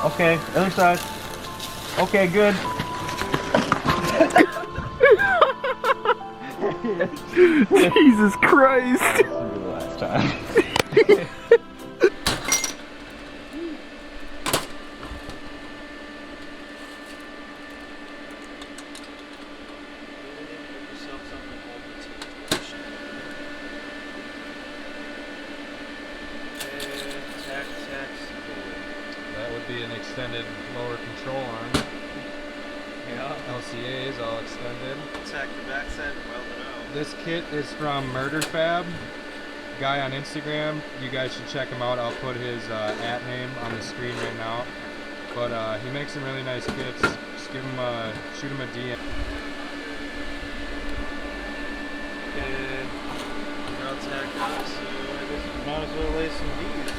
Okay, other side. Okay, good. Jesus Christ! Last time. That would be an extended lower control arm. Yeah. LCAs all extended. Tack the backside and weld it out. This kit is from Murder Fab. Guy on Instagram. You guys should check him out. I'll put his @ name on the screen right now. But he makes some really nice kits. Just give him shoot him a DM. Okay. We're all tacked up, so I guess we might as well lay some D's.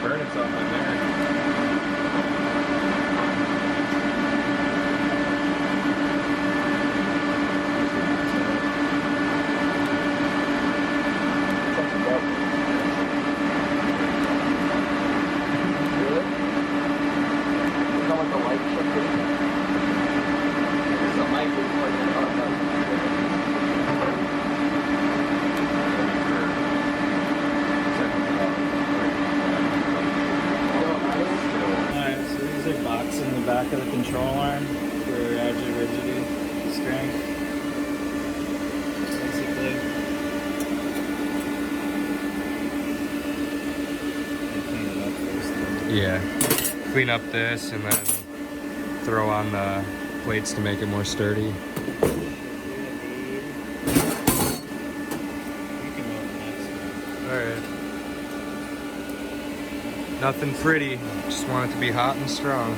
Burning something in there. Back of the control arm for rigidity, strength, basically. Clean it up first then. Yeah. Clean up this and then throw on the plates to make it more sturdy. Alright. Nothing pretty, just want it to be hot and strong.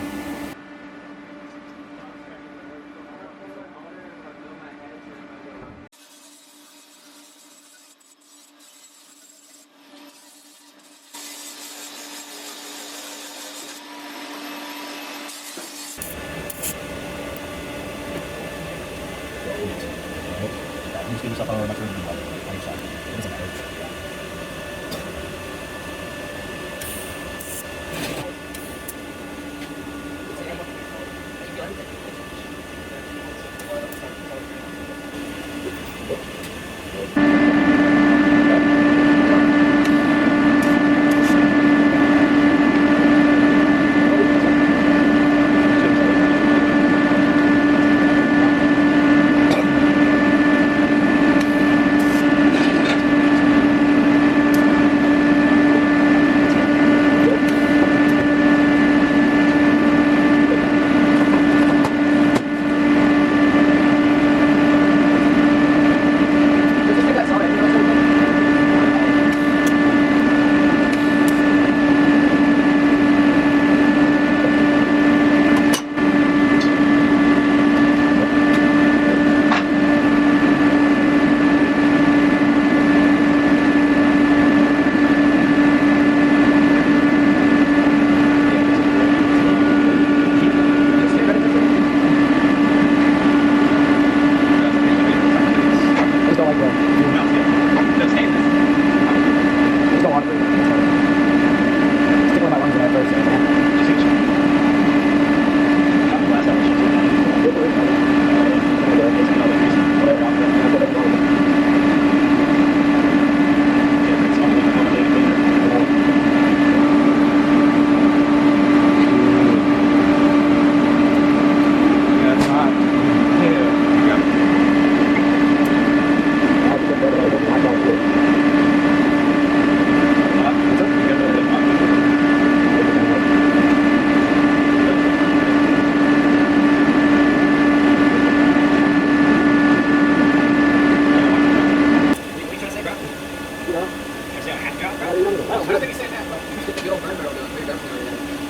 I don't think he's saying that, but the old burn barrel does. They definitely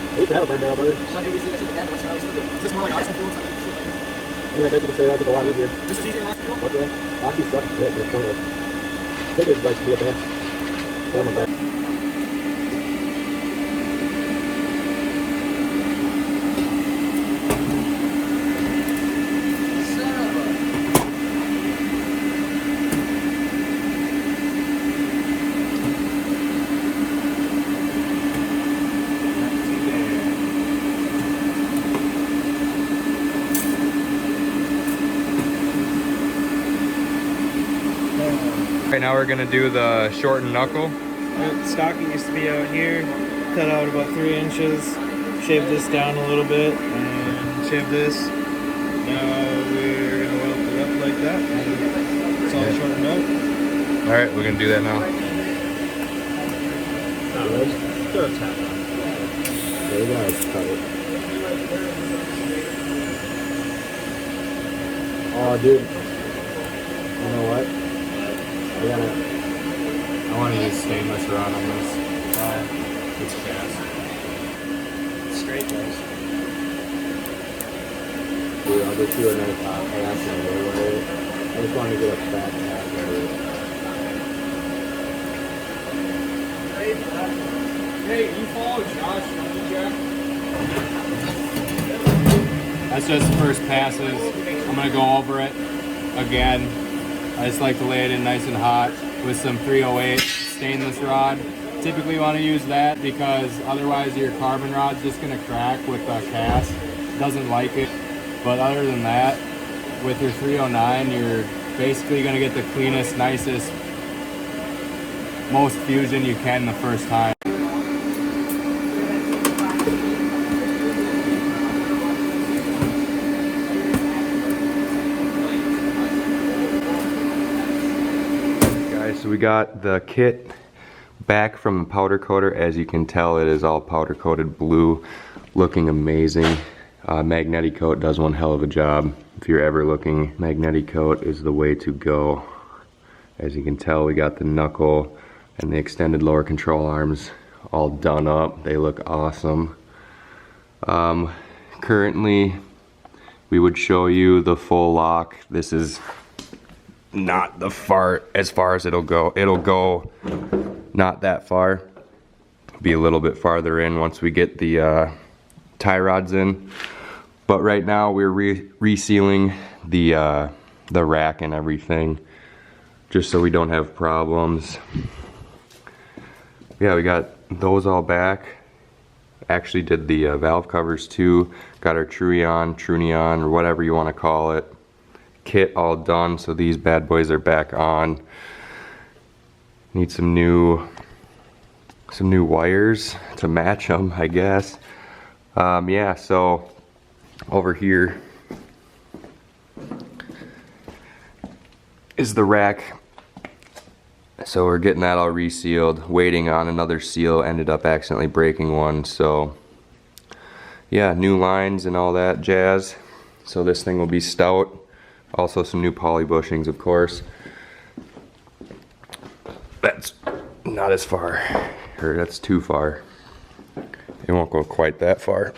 I used to have a burn barrel, brother. Is this more like ice influence? I mean, I guess you could say that's a lot easier. This is easier than last What's that? Oxy sucks shit, but it's kind of... I think it's like to be a best. Oh my god. Right now we're gonna do the shortened knuckle. Stock used to be out here, cut out about 3 inches, shaved this down a little bit, and shaved this. Now we're gonna weld it up like that. And it's all shortened out. All right, we're gonna do that now. There you go, cut it. Oh, dude. You know what? I want to use stainless rod on this. It's cast. Straight guys. Dude, I'll get you a nice hot pass and roll it. I just want to get a fat pass over it. Hey, you follow Josh, don't you, Jack? That's just the first passes. I'm gonna go over it again. I just like to lay it in nice and hot with some 308 stainless rod. Typically you want to use that because otherwise your carbon rod's just going to crack with the cast. Doesn't like it. But other than that, with your 309, you're basically going to get the cleanest, nicest, most fusion you can the first time. So we got the kit back from the powder coater. As you can tell, it is all powder coated blue, looking amazing. Magnetic coat does one hell of a job. If you're ever looking, magnetic coat is the way to go. As you can tell, we got the knuckle and the extended lower control arms all done up. They look awesome. Currently, we would show you the full lock. This is not the as far as it'll go. It'll go not that far. Be a little bit farther in once we get the tie rods in. But right now we're resealing the rack and everything, just so we don't have problems. Yeah, we got those all back. Actually did the valve covers too. Got our Trunion, or whatever you want to call it, kit all done, so these bad boys are back on. Need some new wires to match them, I guess. Yeah, so over here is the rack. So we're getting that all resealed, waiting on another seal. Ended up accidentally breaking one, so yeah, new lines and all that jazz. So this thing will be stout. Also some new poly bushings, of course. That's not as far, or that's too far. It won't go quite that far.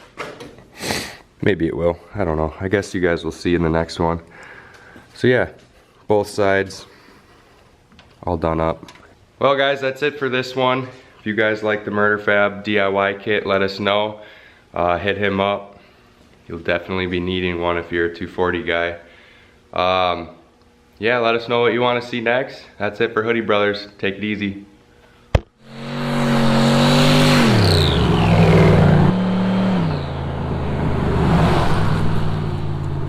Maybe it will, I don't know. I guess you guys will see in the next one. So yeah, both sides all done up. Well guys, that's it for this one. If you guys like the Murder Fab DIY kit, let us know. Hit him up. You'll definitely be needing one if you're a 240 guy. Yeah, let us know what you want to see next. That's it for Hoodie Brothers. Take it easy.